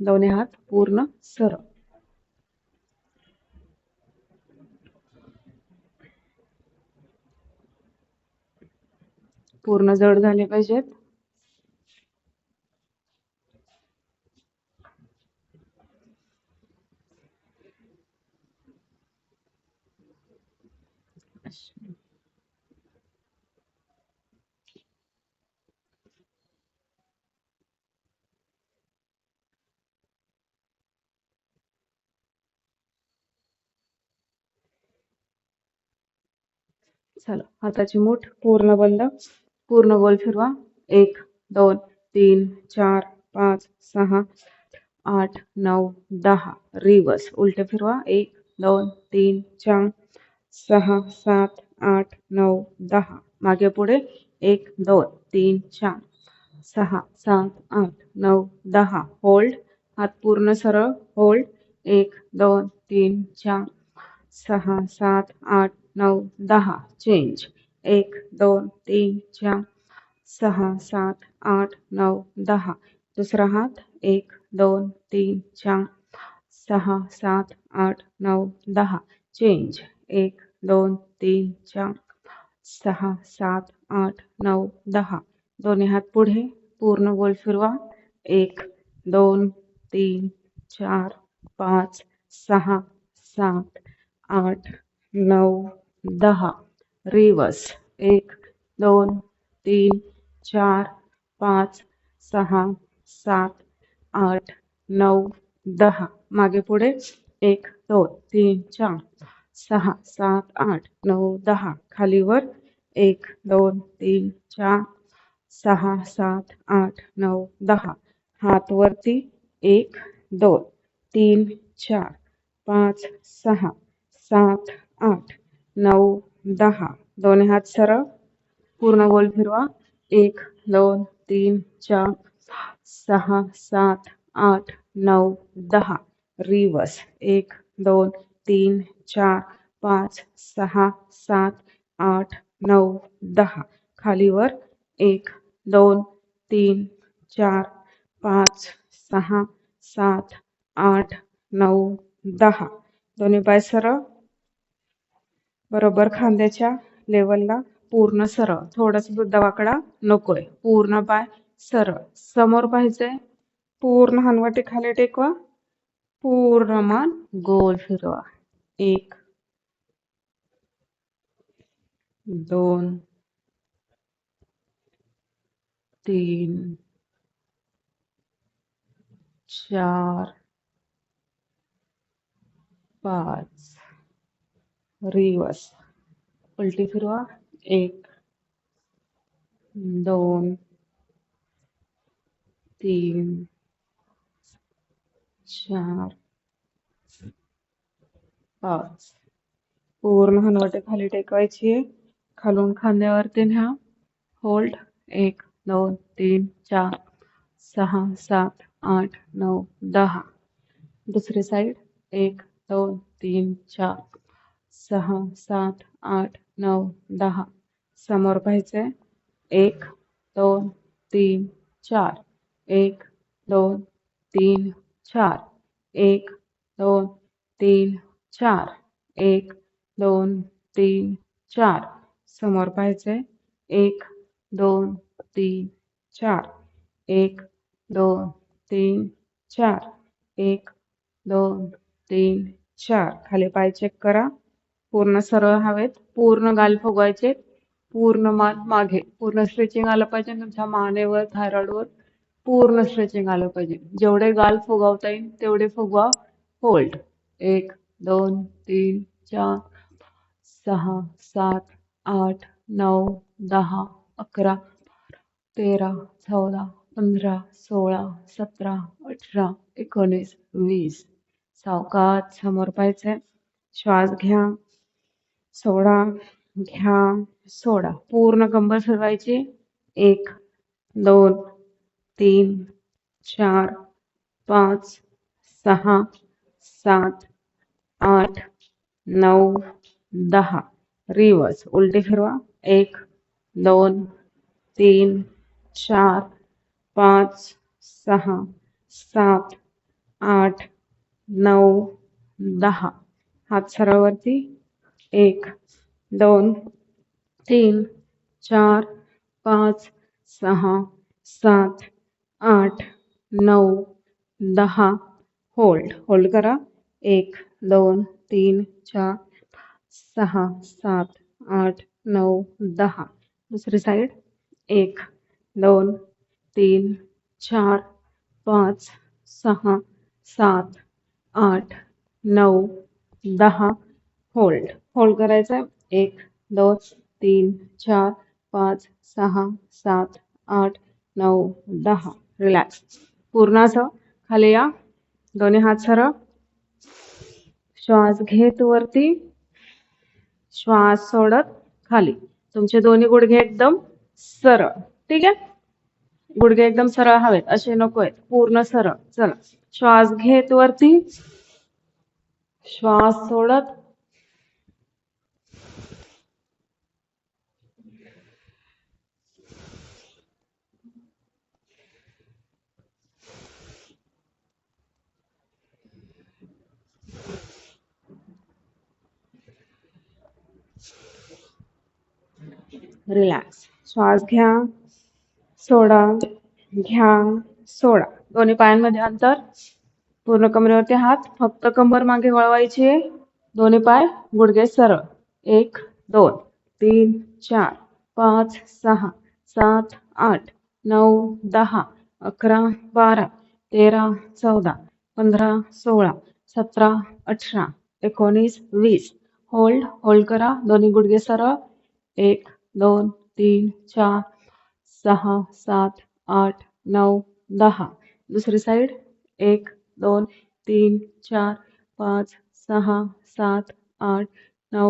दोन्ही हात पूर्ण सरळ. पूर्ण जड झाले पाहिजेत. चला, हाताची मूठ पूर्ण बंद. पूर्ण गोल फिरवा. 1 2 3 4 5 6 8 9 10. रिवर्स उलटे फिरवा. 1 2 3 4 6 7 8 9 10. मागे पुढे. 1 2 3 4 6 7 8 9 10. होल्ड. हात पूर्ण सरळ. होल्ड. 1 2 3 4 6 7 8 9 10. चेंज. 1 2 3 4 6 7 8 9 10. दुसरा हात. 1 2 3 4 6 7 8 9 10. चेंज. 1 2 3 4 6 7 8 9 10. दोन्ही हात पुढे. पूर्ण गोल फिरवा. 1 2 3 4 5 6 7 8 9 10. रिवर्स. 1 2 3 4 5 6 7 8 9 10. मागे पुढे. 1 2 3 4 6 7 8 9 10. खाली वर. 1 2 3 4 6 7 8 9 10. हात वरती. 1 2 3 4 5 6 7 8 9 10. दोन्ही हात सरळ. पूर्ण गोल फिरवा. 1 2 3 4 6 7 8 9 10. रिवर्स. 1 2 3 4 5 6 7 8 9 10. खाली वर. 1 2 3 4 5 6 7 8 9 10. दोन्ही पाय सरळ. बरोबर खांद्याच्या लेवलला. पूर्ण सरळ. थोडासा सुद्धा वाकडा नकोय. पूर्ण पाय सरळ. समोर पाहिजे. पूर्ण हनवटी खाली टेकवा. पूर्ण मान गोल फिरवा. 1 2 3 4 5. रिवर्स. उलटी फिरवा. 1 2 3 4 5. पूर्ण हनवटे खाली टेकवायची. खालून खांद्यावरती न्या. होल्ड. 1 2 3 4 6 7 8 9 10. दुसरी साईड. 1 2 3 4 6 7 8 9 10. समोर पाहिजे. 1 2 3 4 1 2 3 4 1 2 3 4 1 2 3 4. समोर पाहिजे. 1 2 3 4 1 2 3 4 1 2 3 4. खाली पाय चेक करा. पूर्ण सरळ हवेत. पूर्ण गाल फुगवायचे. पूर्ण मान मागे. पूर्ण स्ट्रेचिंग आलं पाहिजे तुमच्या मानेवर, थायरॉइडवर. पूर्ण स्ट्रेचिंग आलं पाहिजे. जेवढे गाल फुगवता येईल तेवढे फुगवा. होल्ड. 1 2 3 4 6 7 8 9 10 11 13 14 15 16 17 18 19 20. सावकाश समोर पाहिजे. श्वास घ्या. सोडा. घ्या. सोडा. पूर्ण कंबर फिरवायची. 1 2 3 4 5 6 7 8 9 10. रिवर्स. उलटी फिरवा. 1 2 3 4 5 6 7 8 9 10 हात सरळ वरती 1 2 3 4 5 6 7 8 9 10 होल्ड होल्ड करा 1 2 3 4 6 7 8 9 10 दुसरी साईड 1 2 3 4 5 6 7 8 9 10 होल्ड होल्ड करायचं 1 2 3 4 5 6 7 8 9 10 रिलॅक्स पूर्ण असं खाली या दोन्ही हात सरळ श्वास घेत वरती श्वास सोडत खाली तुमचे दोन्ही गुडघे एकदम सरळ ठीक आहे गुडघे एकदम सरळ हवेत असे नको आहेत पूर्ण सरळ चला श्वास घेत वरती श्वास सोडत रिलॅक्स श्वास घ्या सोडा घ्या सोडा दोन्ही पायांमध्ये अंतर पूर्ण कमरेवरती हात फक्त कंबर मागे वळवायची दोन्ही पाय गुडघे सरळ 1 2 3 4 5 6 7 8 9 10 11 12 13 14 15 16 17 18 19 20 होल्ड होल्ड करा दोन्ही गुडघे सरळ 1 2 3 4 6 7 8 9 10 दुसरी साईड 1 2 3 4 5 6 7 8 9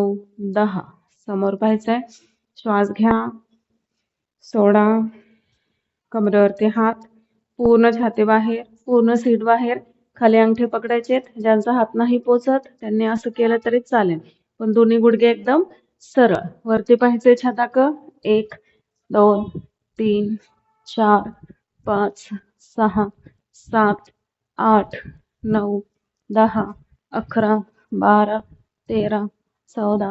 10 समोर पाहायचंय श्वास घ्या सोडा कमरेवरती हात पूर्ण छाती बाहेर पूर्ण सीट बाहेर खाली अंगठे पकडायचे ज्यांचा हात नाही पोचत त्यांनी असं केलं तरी चालेल पण दोन्ही गुडघे एकदम सरळ वरती पाहायचे छाताक 1 2 3 4 5 6 7 8 9 10 11 12 13 14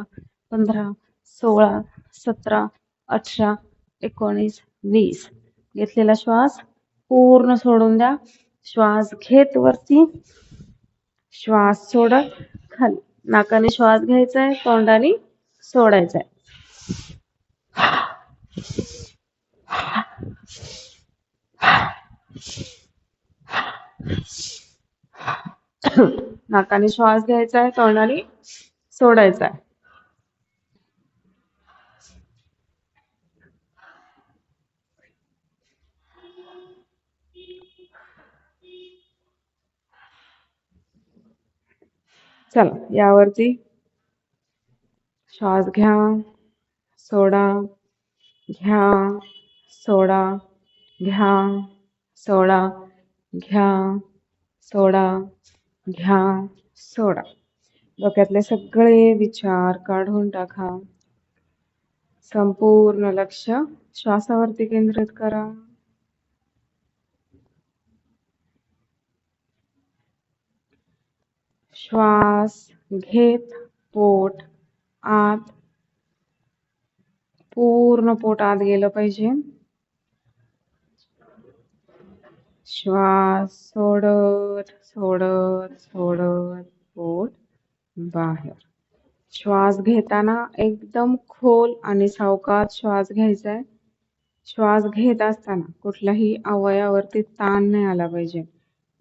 15 16 17 18 19 20 घेतलेला श्वास पूर्ण सोडून द्या श्वास घेत वरती श्वास सोडत खाली नाकाने श्वास घ्यायचा आहे तोंडाने सोडायचा आहे नाकाने श्वास घ्यायचा आहे तोंडाने सोडायचा आहे चला यावरती श्वास घ्या सोडा घ्या सोडा घ्या सोडा घ्या सोडा घ्या सोडा डोक्यातले सगळे विचार काढून टाका संपूर्ण लक्ष श्वासावरती केंद्रित करा श्वास घेत पोट आत पूर्ण पोट आत गेलं पाहिजे श्वास सोडत सोडत सोडत पोट बाहेर श्वास घेताना एकदम खोल आणि सावकाश श्वास घ्यायचा आहे श्वास घेत असताना कुठल्याही अवयवावरती ताण नाही आला पाहिजे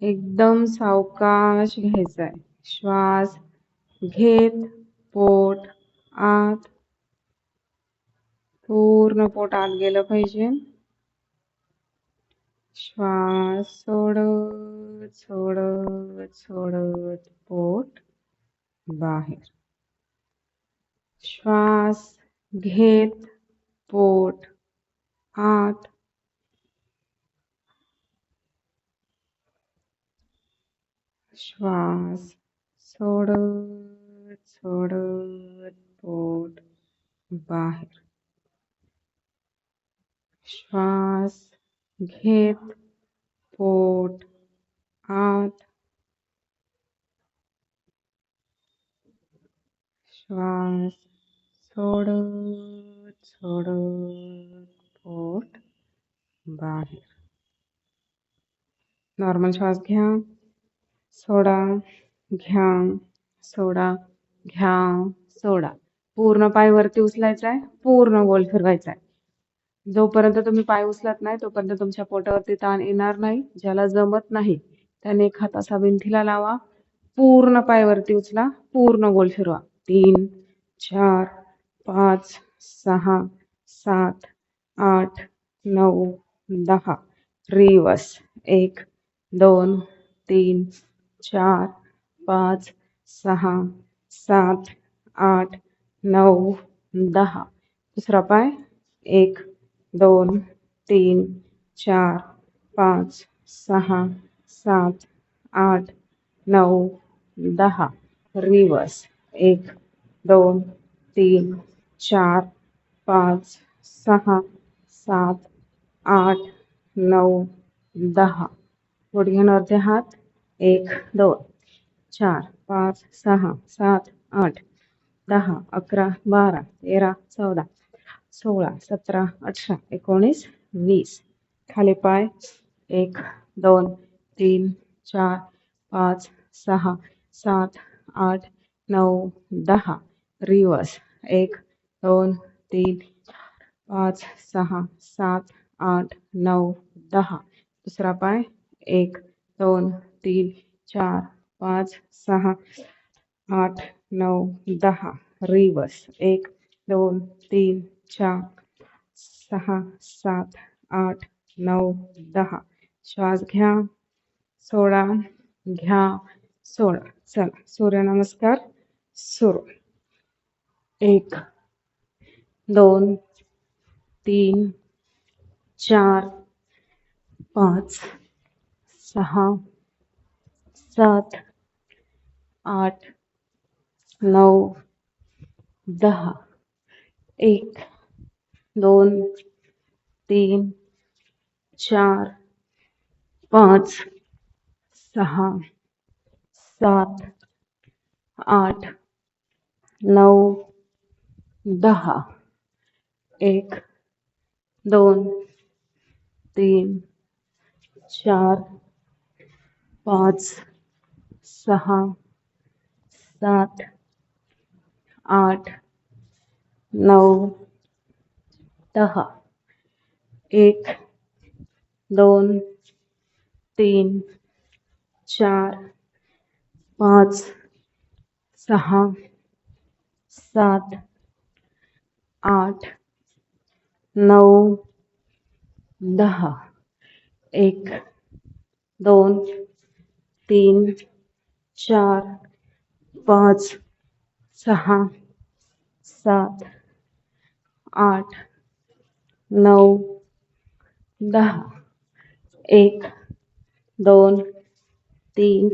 एकदम सावकाश घ्यायचा आहे श्वास घेत पोट आत पूर्ण पोट आत गेलं पाहिजे श्वास सोडत सोडत सोडत पोट बाहेर श्वास घेत पोट आत श्वास सोडत सोडत पोट बाहेर श्वास घेत पोट आत श्वास सोडत सोडत पोट बाहेर. नॉर्मल श्वास घ्या, सोडा, घ्या, सोडा, घ्या, सोडा. पूर्ण पाय वरती उचलायचा आहे, पूर्ण गोल फिरवायचा आहे. जोपर्यंत तुम्ही पाय उचलत नाही तोपर्यंत तुमच्या पोटावरती ताण येणार नाही. ज्याला जमत नाही त्याने एक हात असा भिंतीला लावा, पूर्ण पाय वरती उचला, पूर्ण गोल फिरवा. 3, 4, 5, 6, 7, 8, 9, 10. रिवर्स. 1, 2, 3, 4, 5, 6, 7, 8, 9, 10. दुसरा पाय. 1, 2, 3, 4, 5, 6, 7, 8, 9, 10. रिवर्स. 1, 2, 3, 4, 5, 6, 7, 8, 9, 10. गुडघ्यांवरती हात. 1, 2, 4, 5, 6, 7, 8, 10, 11, 12, 13, 14, 16, 17, 18, 19, 20. खाली पाय. 1, 2, 3, 4, 5, 6, 7, 8, 9, 10. रिवर्स. 1, 2, 3, 5, 6, 7, 8, 9, 10. दुसरा पाय. 1, 2, 3, 4, 5, 6, 8, 9, 10. रिवर्स. 1, 2, 3, 4, 6, 7, 8, 9, 10. श्वास घ्या, सोडा, घ्या, सोडा. चला, सूर्यनमस्कार सुरू. 1, 2, 3, 4, 5, 6, 7, 8, 9, 10. 1, 2, 3, 4, 5, 6, 7, 8, 9, 10. 1, 2, 3, 4, 5, 6, 7, 8, 9, 10. 1, 2, 3, 4, 5, 6, 7, 8, 9, 10. 1, 2, 3, 4, 5, 6, 7, 8, 9, 10. 1, 2, 3,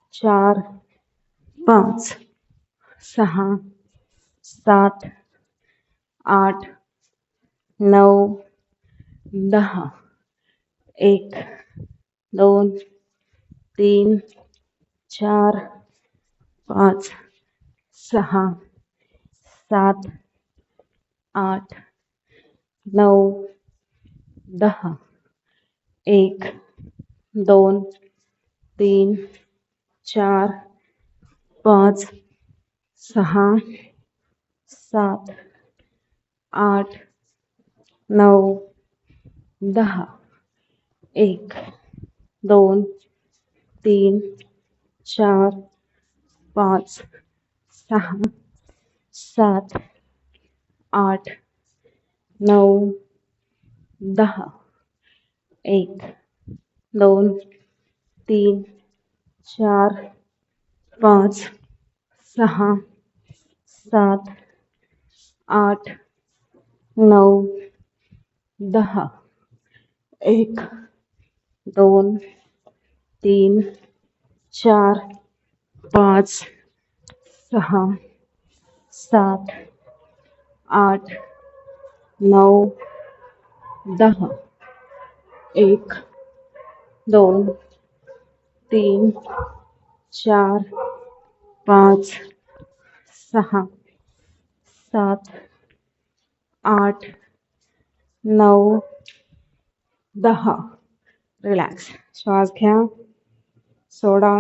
4, 5, 6, 7, 8, 9, 10. 1, 2, 3, 4, 5, 6, 7, 8, 9, 10. 1, 2, 3, 4, 5, 6, 7, 8, 9, 10. 1, 2, 3, 4, 5, 6, 7, 8, 9, 10. 1, 2, 3, 4, 5, 6, 7, 8, 9, 10. 1, 2, 3, 4, 5, 6, 7, 8, 9, 10. 1, 2, 3, 4, 5, 6 7 8 9 10. रिलॅक्स. श्वास घ्या, सोडा,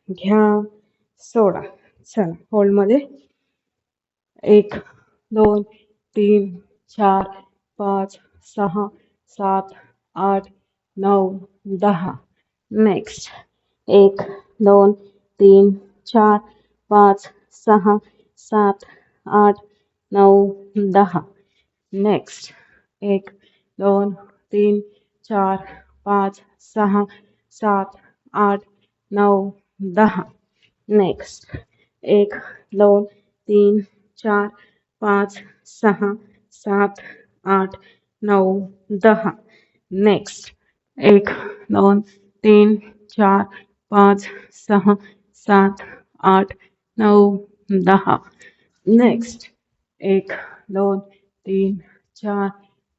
घ्या, सोडा. चला होल्डमध्ये 1 2 3 4 5 6 7 8 9 10. Next 1 2 3 4 5 6 7 8 9 10. Next 1 2 3 4 5 6 7 8 9 10. Next 1 2 3 4 5 6 7 8 9 10. Next 1 2 3 4 5 6 7 8 9 10. Next 1 2 3 4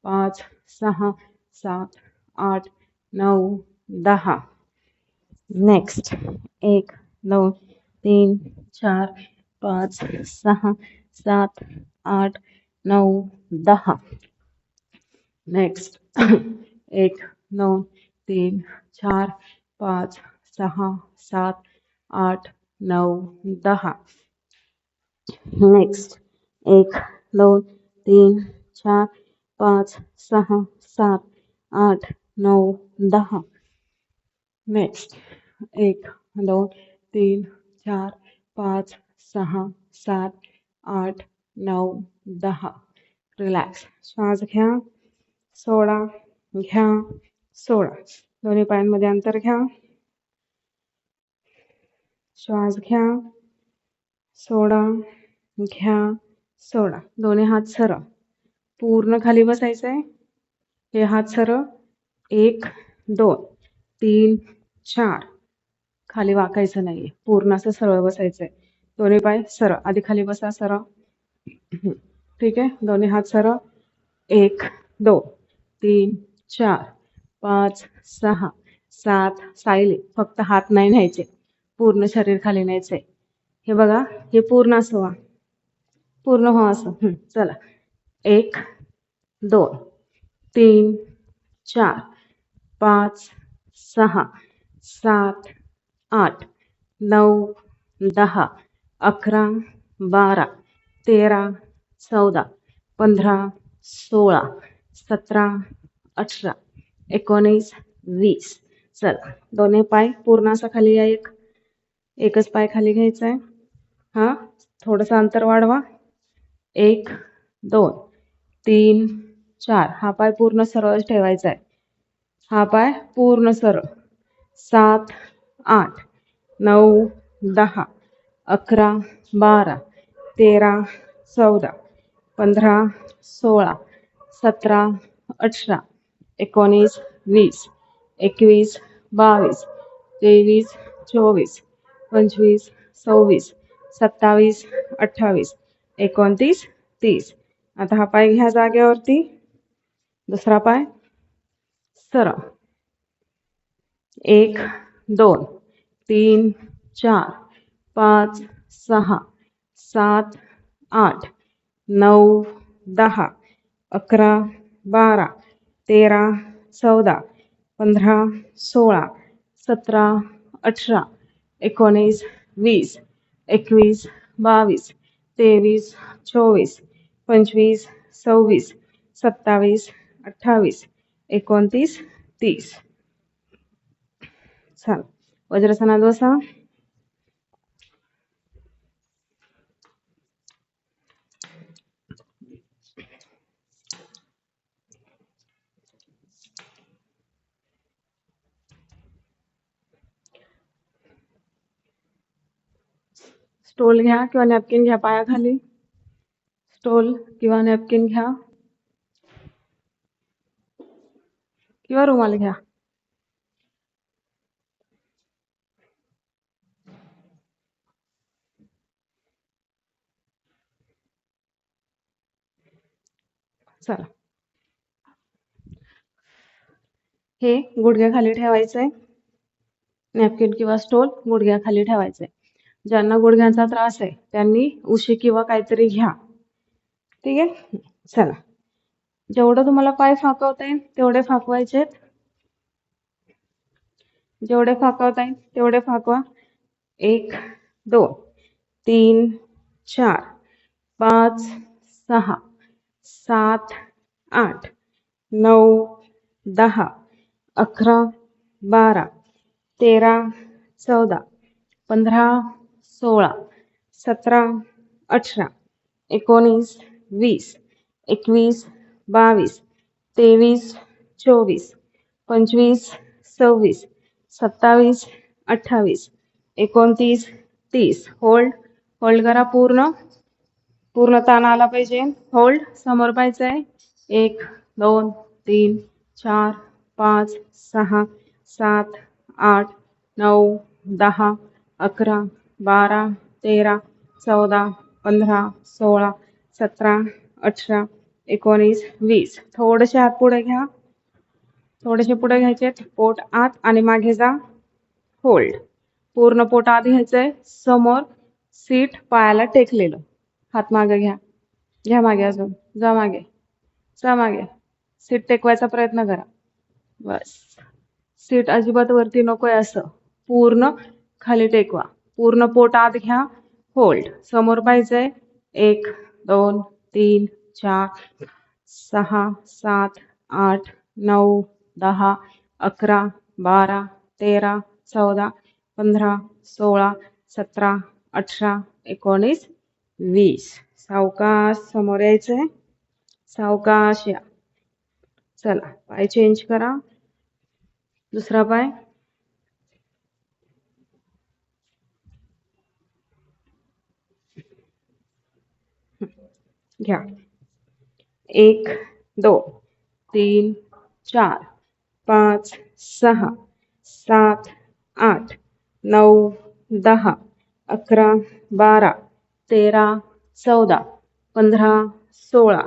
5 6 7 8 9 10. Next 1 2 3 4 5 6 7 8 9 10. Next 1 2 3 4 5 6 7 8 9 10. Next 1 2 3 4 5 6 7 8 9 10. Next 1 2 3 4 5 6 7 8 9 10. Relax. श्वास घ्या, सोडा, घ्या, सोडा. दोन्ही पायांमध्ये अंतर घ्या. श्वास घ्या, सोडा, घ्या, सोडा. दोन्ही हात सरळ. पूर्ण खाली बसायचंय. हे हात सरळ. 1 2 3 4. खाली वाकायचं नाहीये. पूर्ण असं सरळ बसायचंय. दोन्ही पाय सरळ. आधी खाली बसा सरळ. ठीक आहे. दोन्ही हात सरळ. 1 2 3 4 5 6 7. सायली. फक्त हात नाही न्यायचे. पूर्ण शरीर खाली न्यायचंय. हे बघा, हे पूर्ण असं व्हा. पूर्ण हो असं. चला 1 2 3 4 5 6 7 8 9 10 11 12 13 14 15 16 17 18 19 20. चला दोन्ही पाय पूर्ण असं खाली या. एकच पाय खाली घ्यायचा आहे. हा थोडंसं अंतर वाढवा. 1 2 3 4. हा पाय पूर्ण सरळ ठेवायचा आहे. हा पाय पूर्ण सरळ. 7 8 9 10 11 12 13 14 15 16 17 18 19 20 21 22 23 24 25 26 27 28 29 30. आता हा पाय घ्या जागेवरती. दुसरा पाय सरळ. 1 2 3 4 5 6 7 8 9 10 11 12 13 14 15 16 17 18 19 20 21 22 23 24 25 26 27 28 29 30. चला वज्रासनात बसा. स्टोल घ्या किंवा नॅपकिन घ्या पायाखाली. स्टोल किंवा नॅपकिन घ्या किंवा रुमाल घ्या. चला हे गुडघ्याखाली ठेवायचंय. नॅपकिन किंवा स्टोल गुडघ्याखाली ठेवायचंय. ज्यांना गुडघ्यांचा त्रास आहे त्यांनी उशी किंवा काहीतरी घ्या. ठीक आहे, चला. जेवढं तुम्हाला पाय फाकवता येईल तेवढे फाकवायचे. जेवढे फाकवता येईल तेवढे फाकवा. 1 2 3 4 5 6 7 8 9 10 11 12 13 14 15 16 17 18 19 20 21 22 23 24 25 26 27 28 29 30. होल्ड करा. पूर्ण ताण आला पाहिजे. होल्ड. समोर पाहायचं आहे. 1 2 3 4 5 6 7 8 9 10 11 12 13 14 15 16 17 18 19 20. थोडेसे हात पुढे घ्या. थोडेसे पुढे घ्यायचे. पोट आत आणि मागे जा. होल्ड. पूर्ण पोट आत घ्यायचंय. समोर सीट पायाला टेकलेलं. हात मागे घ्या. घ्या मागे अजून. जा मागे. जा मागे. सीट टेकवायचा प्रयत्न करा. बस. सीट अजिबात वरती नकोय असं. पूर्ण खाली टेकवा. पूर्ण पोट आत घ्या. होल्ड. समोर पाहिजे. 1 2 3 4 6 7 8 9 10 11 12 13 14 15 16 17 18 19 20. सावकाश समोर यायचंय. सावकाश या. चला, पाय चेंज करा. दुसरा पाय. घ्या. 1 2 3 4 5 6 7 8 9 10 11 12 13 14 15 16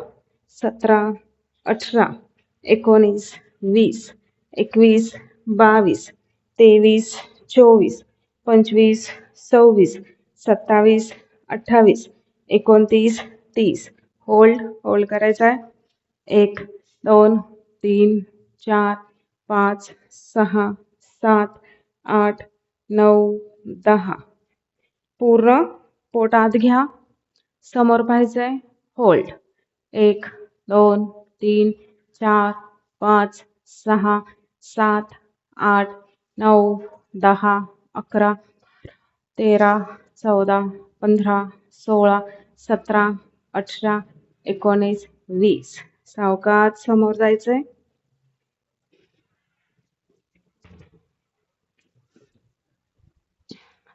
17 18 19 20 21 22 23 24 25 26 27 28 29 30. होल्ड करायचा आहे. 1 2 3 4 5 6 7 8 9 10. पूर्ण पोट आत घ्या. समोर पाहायचंय. होल्ड. 1 2 3 4 5 6 7 8 9 10 11 13 14 15 16 17 18 19 20. सावकाश समोर जायचंय.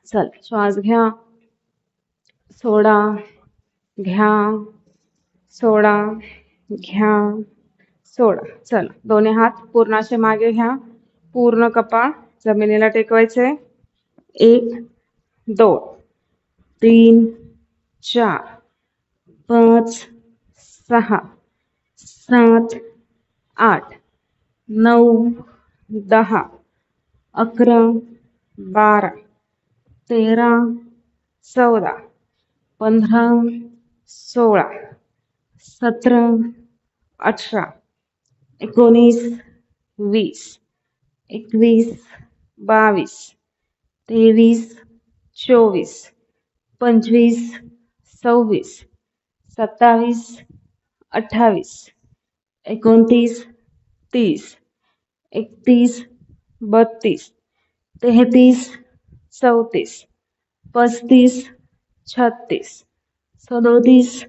चल, श्वास घ्या. सोडा. घ्या. सोडा. घ्या. सोडा. चला, दोन्ही हात पूर्ण असे मागे घ्या. पूर्ण कपाळ जमिनीला टेकवायचे. 1 2 3 4 5 6 7 8 9 10 11 12 13 14 15 16 17 18 19 20 21 22 23 24 25 26 27 28 29 30 31 32 33 34 35 36 37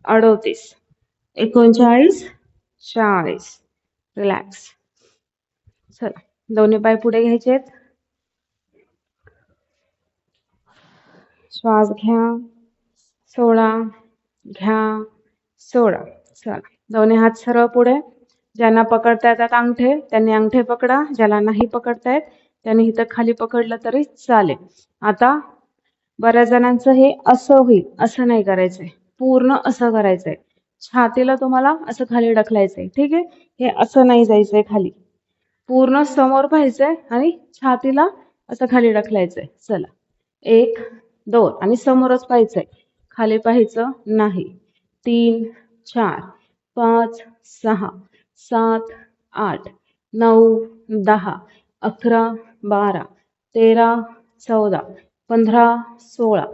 38 39 40. रिलॅक्स. चला, दोन्ही पाय पुढे घ्यायचेत. श्वास घ्या. सोडा. घ्या. सोडा. चला, दोन्ही हात सरळ पुढे. ज्यांना पकडता येतात अंगठे त्यांनी अंगठे पकडा. ज्याला नाही पकडता येत त्यांनी इथं खाली पकडलं तरी चालेल. आता बऱ्याच जणांचं हे असं होईल. असं नाही करायचंय. पूर्ण असं करायचंय. छातीला तुम्हाला असं खाली ढकलायचंय. ठीक आहे. हे असं नाही जायचंय खाली. पूर्ण समोर पाहायचंय आणि छातीला असं खाली ढकलायचंय. चला, 1 2 आणि समोरच पाहायचंय, खाली पाहायचं नाही. 3 4 5 6 7 8 9 10 11 12 13 14 15 16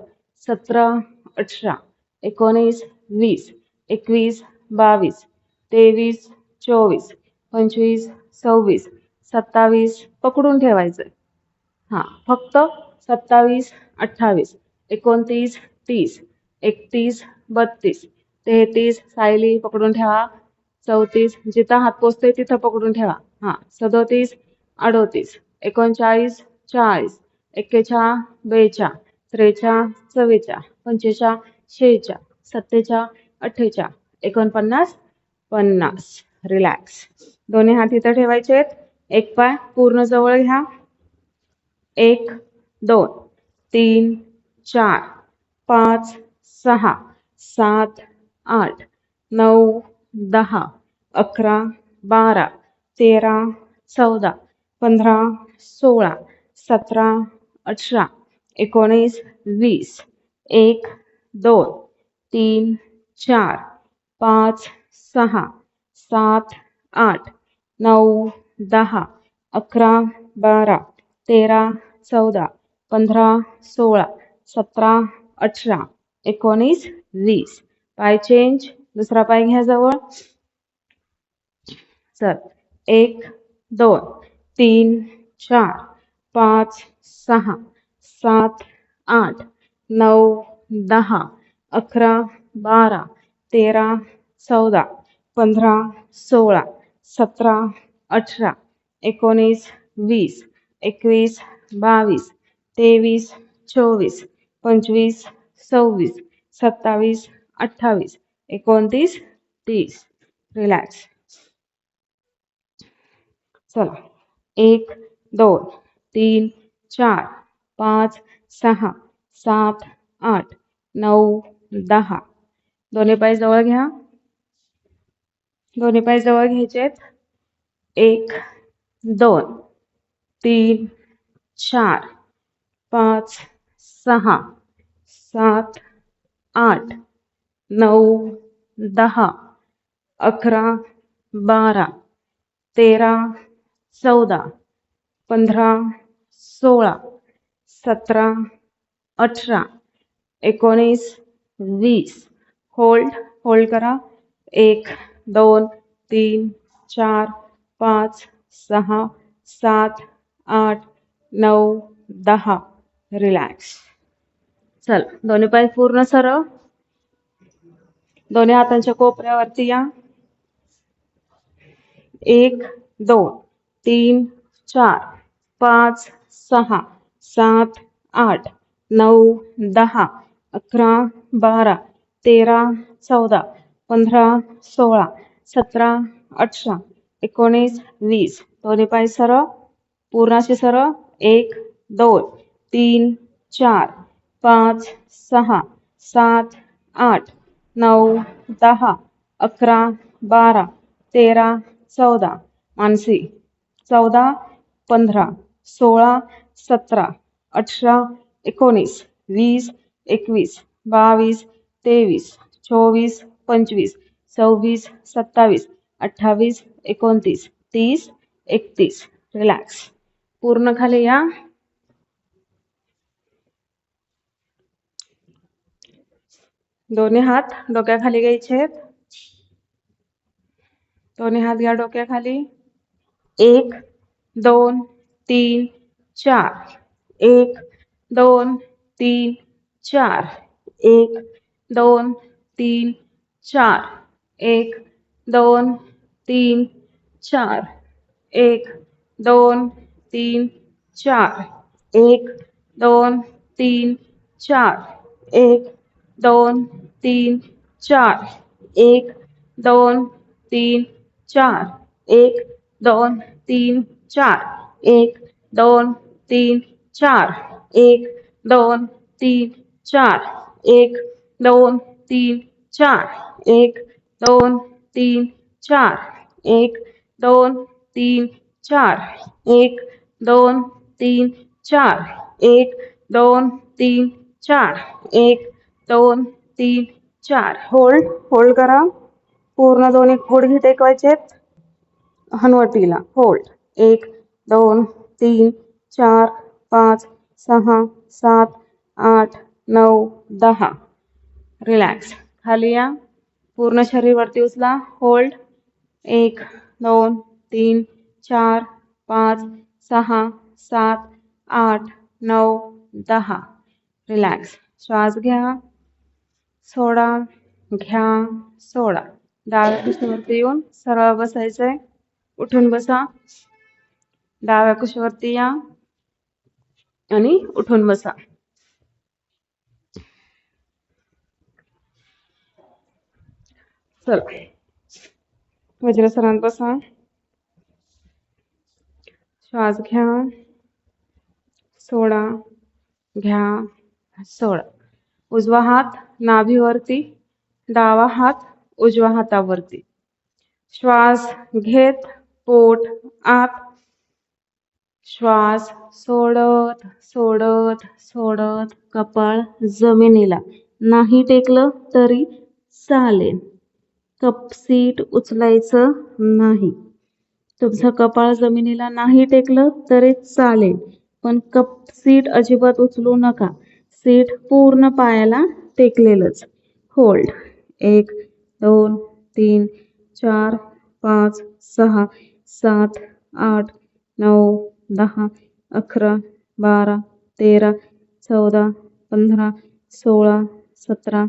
17 18 19 20 21 22 23 24 25 26 27 पकडून ठेवायचं. हां, फक्त 27 28 29 30 31 32 33 सायली पकडून ठेवा. 34 जिथं हात पोचतोय तिथं पकडून ठेवा. हां, 37 38 39 40 41 42 43 44 45 46 47 48 49 50. रिलॅक्स. दोन्ही हात इथं ठेवायचे आहेत. एक पाय पूर्ण जवळ घ्या. 1 2 3 4 5 6 7 8 9 10 11 12 13 14 15 16 17 18 19 20 1 2 3 4 5 6 7 8 9 10 11 12 13 14 15 16 17 18 19 20. पाय चेंज. दुसरा पाय घ्या जवळ. चल. 1 2 3 4 5 6 7 8 9 10 11 12 13 14 15 16 17 18 19 20 21 22 23 24 25 26 27 28 29 30. रिलॅक्स. चला. 1 2 3 4 5 6 7 8 9 10. दोन्ही पाय जवळ घ्या. दोन्ही पाय जवळ घ्यायचेत. 1 2 3 4 5 6 7 8 9 10 11 12 13 14 15 16 17 18 19 20. होल्ड करा. 1 2 3 4 5 6 7 8 9 10. रिलॅक्स. चल. दोन्ही पाय पूर्ण सरळ. दोन्ही हातांच्या कोपऱ्यावरती या. 1 2 3 4 5 6 7 8 9 10 11 12 13 14 15 16 17 18 19 20. दोन्ही पाय सरळ. पूर्ण असे सरळ. 1 2 3 4 5 6 7 8 9 10 11 12 13 14. मानसी. 14 15 16 17 18 19 20 21 22 23 24 25 26 27 28 29 30 31. रिलॅक्स. पूर्ण खाली या. दोन्ही हात डोक्याखाली घ्यायचे आहेत. दोन्ही हात घ्या डोक्याखाली. 1 2 3 4 1 2 3 4 1 2 3 4 1 2 3 4 1 2 3 4 1 2 3 4 1 2 3 4 1 2 3 4 1 2 3 4 1 2 3 4 1 2 3 4 1 2 3 4 1 2 3 4 1 2 3 4 1 2 3 4 1 2 3 4 1 2 3 4 होल्ड होल्ड करा. पूर्ण दोन्ही गुडघे टेकवायचेत हनुवटीला. होल्ड 1 2 3 4 5 6 7 8 9 10. रिलॅक्स. खाली या. पूर्ण शरीर वरती उचला. होल्ड 1 2 3 4 5 6 7 8 9 10. रिलॅक्स. श्वास घ्या, सोडा, घ्या, सोडा. डाव्या कुशीवरती येऊन सरळ बसायचंय. उठून बसा. डाव्या कुशीवरती या आणि उठून बसा. चला वज्रासनात बसा. श्वास घ्या, सोडा, घ्या, सोडा. उजवा हात नाभीवरती, डावा हात उजव्या हातावरती. श्वास घेत पोट आत. श्वास सोडत सोडत सोडत कपाळ जमिनीला. नाही टेकलं तरी चालेल. कप सीट उचलायचं नाही. तुमचं कपाळ जमिनीला नाही टेकलं तरी चालेल, पण कप सीट अजिबात उचलू नका. सीट पूर्ण पायाला टेकलेलंच. होल्ड 1 2 3 4 5 6 7 8 9 10 11 12 13 14 15 16 17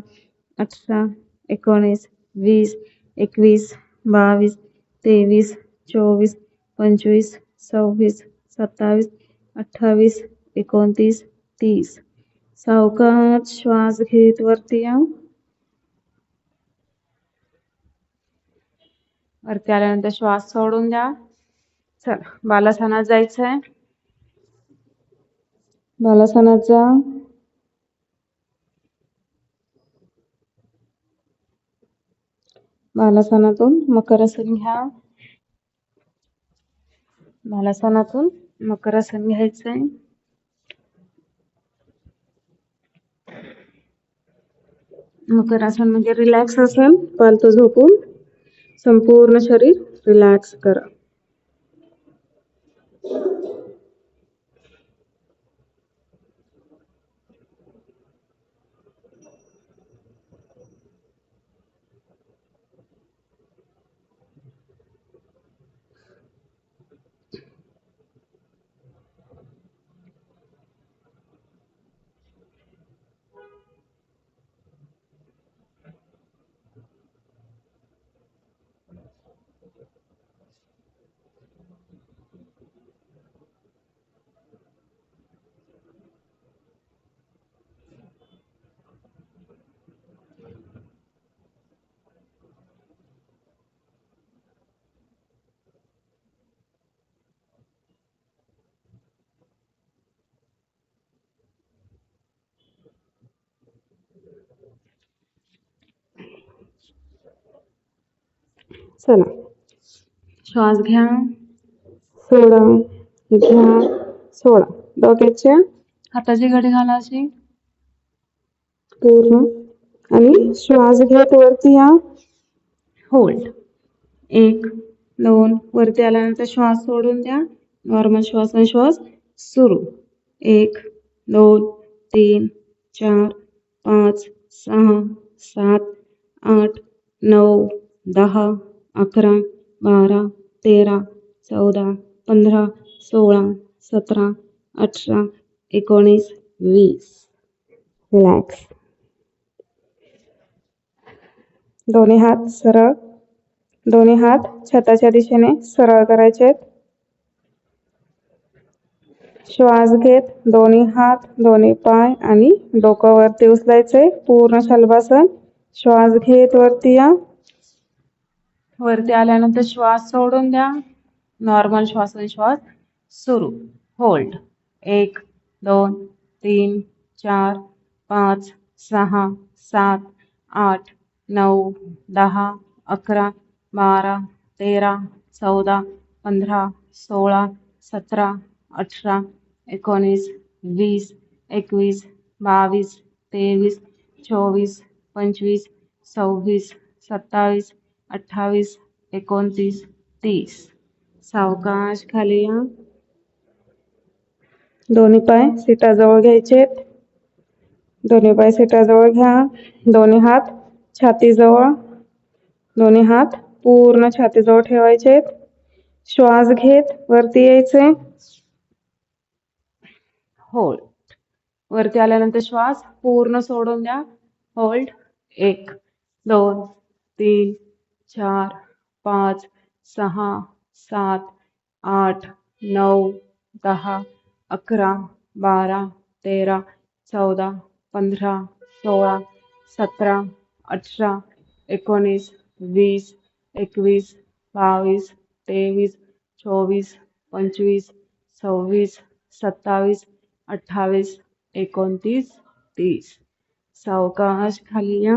18 19 20 21 22 23 24 25 26 27 28 29 30. सावकाश श्वास घेत वरती या. वरती आल्यानंतर श्वास सोडून द्या. चला बालासनात जायचंय. बालासनात जा. बालासनातून मकरासन घ्या. बालासनातून मकरासन घ्यायचंय. मकरासन म्हणजे रिलॅक्स आसन. पालथ झोपून संपूर्ण शरीर रिलॅक्स करा. चला श्वास घ्या, सोडा, घ्या, सोडा. डोक्याच्या हाताची घडी घाला अशी पूर्ण आणि श्वास घेत वरती या. होल्ड 1 2. वरती आल्यानंतर श्वास सोडून द्या. नॉर्मल श्वास सुरू. 1 2 3 4 5 6 7 8 9 10 11 12 13 14 15 16 17 18 19 20. रिलॅक्स. दोन्ही हात सरळ. दोन्ही हात छताच्या दिशेने सरळ करायचे. श्वास घेत दोन्ही हात, दोन्ही पाय आणि डोकं वरती उचलायचे. पूर्ण शलभासन. श्वास घेत वरती या. वरती आल्यानंतर श्वास सोडून द्या. नॉर्मल श्वास सुरू. होल्ड 1 2 3 4 5 6 7 8 9 10 11 12 13 14 15 16 17 18 19 20 21 22, 23, 24, 25, 26, 27, 28, 29, 30. सावकाश खाली या. दोन्ही पाय सीटाजवळ घ्यायचे. दोन्ही पाय सीटाजवळ घ्या. दोन्ही हात छातीजवळ. दोन्ही हात पूर्ण छातीजवळ ठेवायचे. श्वास घेत वरती यायचे. होल्ड. वरती आल्यानंतर श्वास पूर्ण सोडून द्या. होल्ड. 1, 2, 3, 4, 5, 6, 7, 8, 9, 10, 11, 12, 13, 14, 15, 16, 17, 18, 19, 20, 21, 22, 23, 24, 25, 26, 27, 28, 29, 30. सावकाश खाली या.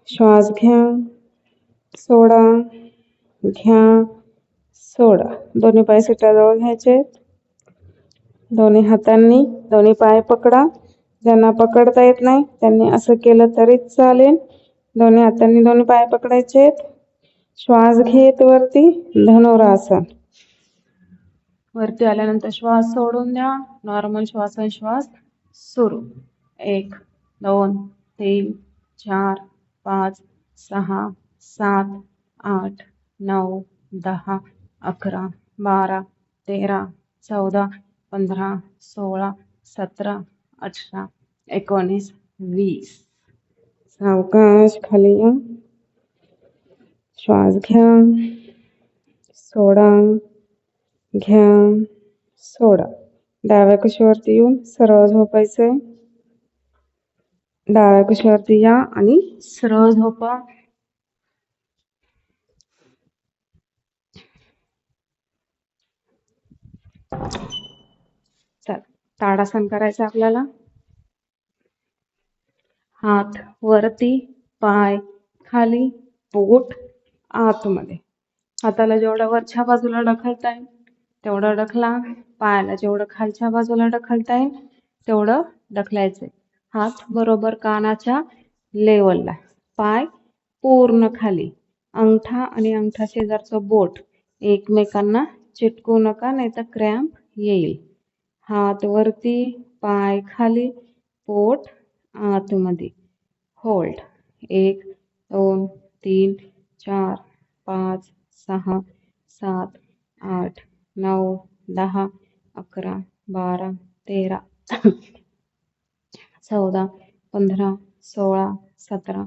श्वास घ्या, सोडा, घ्या, सोडा. दोन्ही पाय सीटाजवळ घ्यायचे. दोन्ही हातांनी दोन्ही पाय पकडा. ज्यांना पकडता येत नाही त्यांनी असं केलं तरी चालेल. दोन्ही हातांनी दोन्ही पाय पकडायचे. श्वास घेत वरती धनुरासन. वरती आल्यानंतर श्वास सोडून द्या. नॉर्मल श्वास सुरू. 1, 2, 3, 4, 5, 6, 7, 8, 9, 10, 11, 12, 13, 14, 15, 16, 17, 18, 19, 20. सावकाश खाली या. श्वास घ्या, सोडा, घ्या, सोडा. डाव्या कुशीवरती येऊन सरळ झोपायचंय. डाव्या कुशीवरती या आणि सरळ झोपा. चल, ताडासन करायचं आपल्याला. हात वरती, पाय खाली, पोट आतमध्ये. हाताला जेवढं वरच्या बाजूला ढकलता येईल तेवढं ढकला. पायाला जेवढं खालच्या बाजूला ढकलता येईल तेवढं ढकलायचे. हात बरोबर कानाच्या लेवलला. पाय पूर्ण खाली. अंगठा आणि अंगठा शेजारचं बोट एकमेकांना चिटकू नका, नाहीतर क्रॅम्प येईल. हात वरती, पाय खाली, पोट आतमध्ये. होल्ड. 1, 2, 3, 4, 5, 6, 7, 8, 9, 10, 11, 12, 13, 14, 15, 16, 17,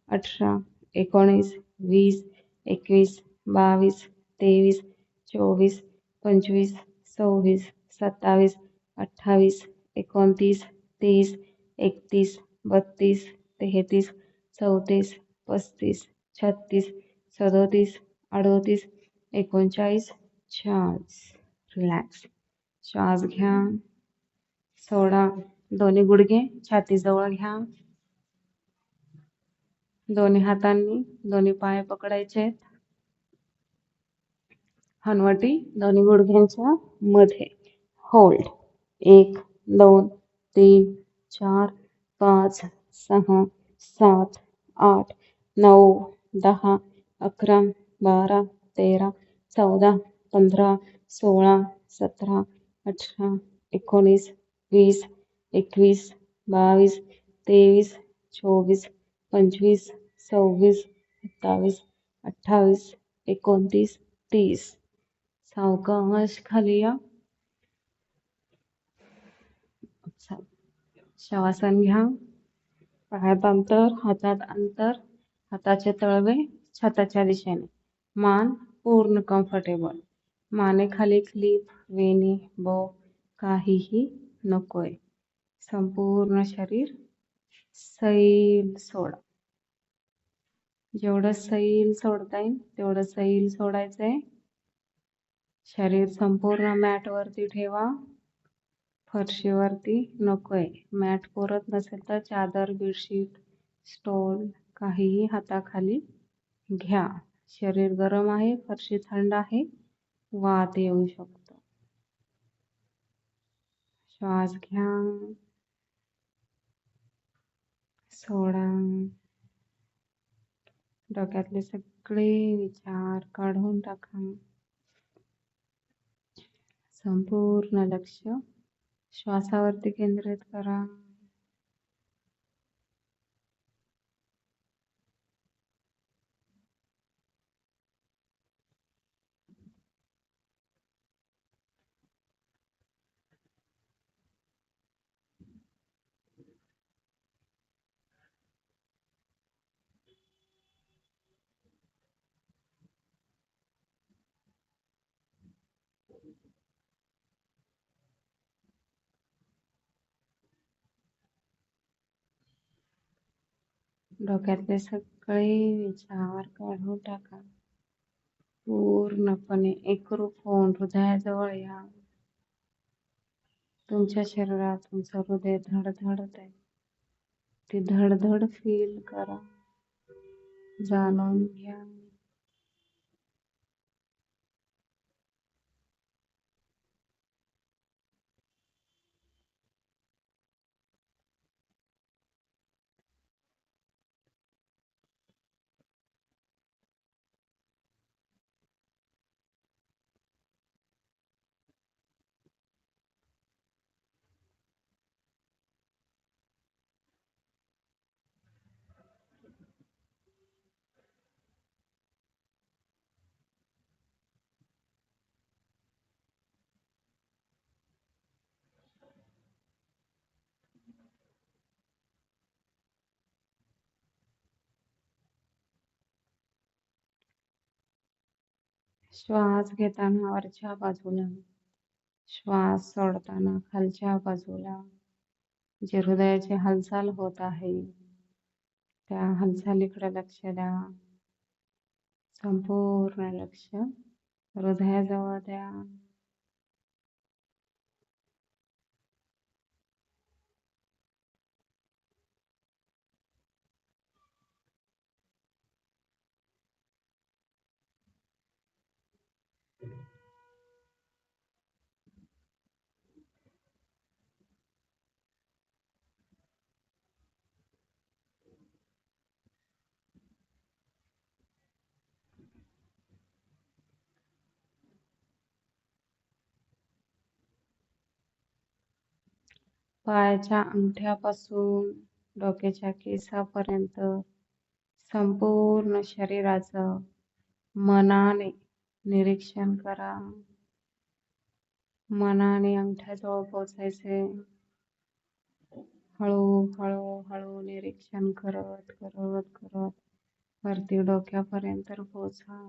18, 19, 20, 21, 22, 23, 24, 25, 26, 27, 28, 29, 30, 31, 32, 33, 34, 35, 36, 37, 38, 39, 40. रिलॅक्स. श्वास घ्या, सोडा. दोन्ही गुडघे छातीजवळ घ्या. दोन्ही हातांनी दोन्ही पाय पकडायचे. हनवटी दोन्ही गुडघ्यांच्या मध्ये. होल्ड. 1, 2, 3, 4, 5, 6, 7, 8, 9, 10, 11, 12, 13, 14, 15, 16, 17, 18, 19, 20, 21, 22, 23, 24, 25, 26, 27, 28, 29, 30. सावकाश खाली या. श्वासन घ्या. पायात अंतर, हातात अंतर. हाताचे तळवे छाताच्या दिशेने. मान पूर्ण कम्फर्टेबल. मानेखाली क्लिप, वेणी, बो काहीही नकोय. संपूर्ण शरीर सैल सोडा. जेवढं सैल सोडता येईल तेवढं सैल सोडायचंय. शरीर संपूर्ण मॅट वरती ठेवा. फरशीवरती नकोय. मॅट पुरत नसेल तर चादर, बेडशीट, स्टोल काहीही हाताखाली घ्या. शरीर गरम आहे, फरशी थंड आहे, वात येऊ शकतो. श्वास घ्या, सोडा. डोक्यातले सगळे विचार काढून टाका. संपूर्ण लक्ष श्वासावरती केंद्रित करा. डोक्यातले सगळे विचार काढून टाका. पूर्णपणे एकरूप होऊन हृदयाजवळ या. तुमच्या शरीरात तुमचं हृदय धडधडत आहे. ती धडधड फील करा, जाणून घ्या. श्वास घेताना वरच्या बाजूला, श्वास सोडताना खालच्या बाजूला. जे हृदयाची हालचाल होत आहे त्या हालचालीकडे लक्ष द्या. संपूर्ण लक्ष हृदयाजवळ द्या. पायाच्या अंगठ्यापासून डोक्याच्या केसापर्यंत संपूर्ण शरीराचं मनाने निरीक्षण करा. मनाने अंगठ्याजवळ पोचायचे. हळू निरीक्षण करत करत करत वरती डोक्यापर्यंत पोचा.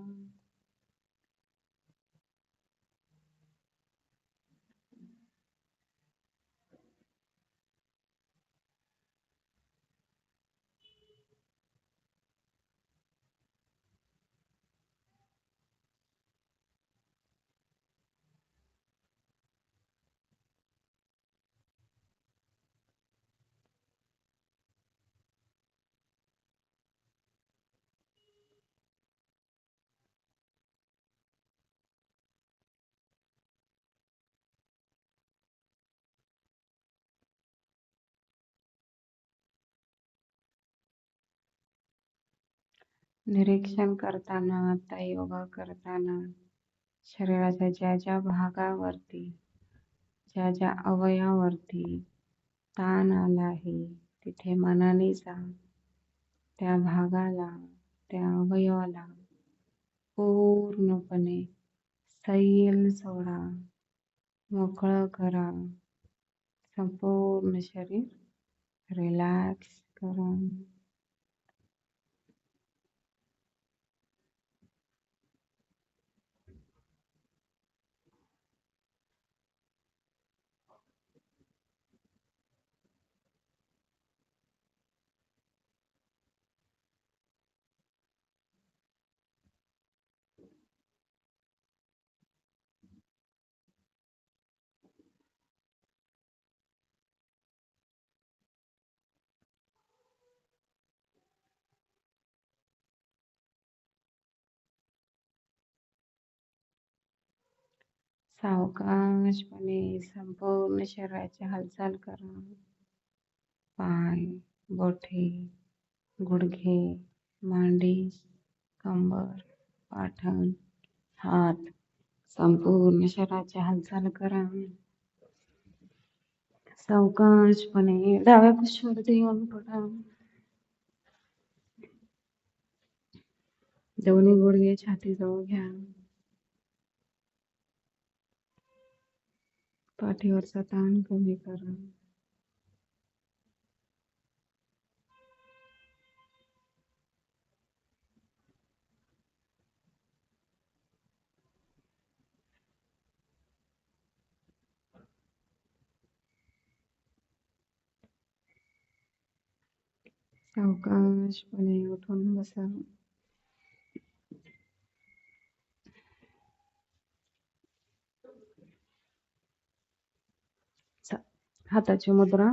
निरीक्षण करताना, आता योगा करताना शरीराच्या ज्या ज्या भागावरती, ज्या ज्या अवयवावरती ताण आला आहे तिथे मनाने जा. त्या भागाला, त्या अवयवाला पूर्णपणे सैल सोडा, मोकळं करा. संपूर्ण शरीर रिलॅक्स करा. सावकाशपणे संपूर्ण शरीराची हालचाल करा. पाय, बोटे, गुडघे, मांडी, कंबर, पाठण, हात, संपूर्ण शरीराची हालचाल करा. सावकाशपणे डाव्या कुशीवरती येऊन पडा. दोन्ही गुडघे छातीजवळ घ्या. पाठीवरचा ताण कमी करा. सावकाशपणे उठून बसा. हाताची मुद्रा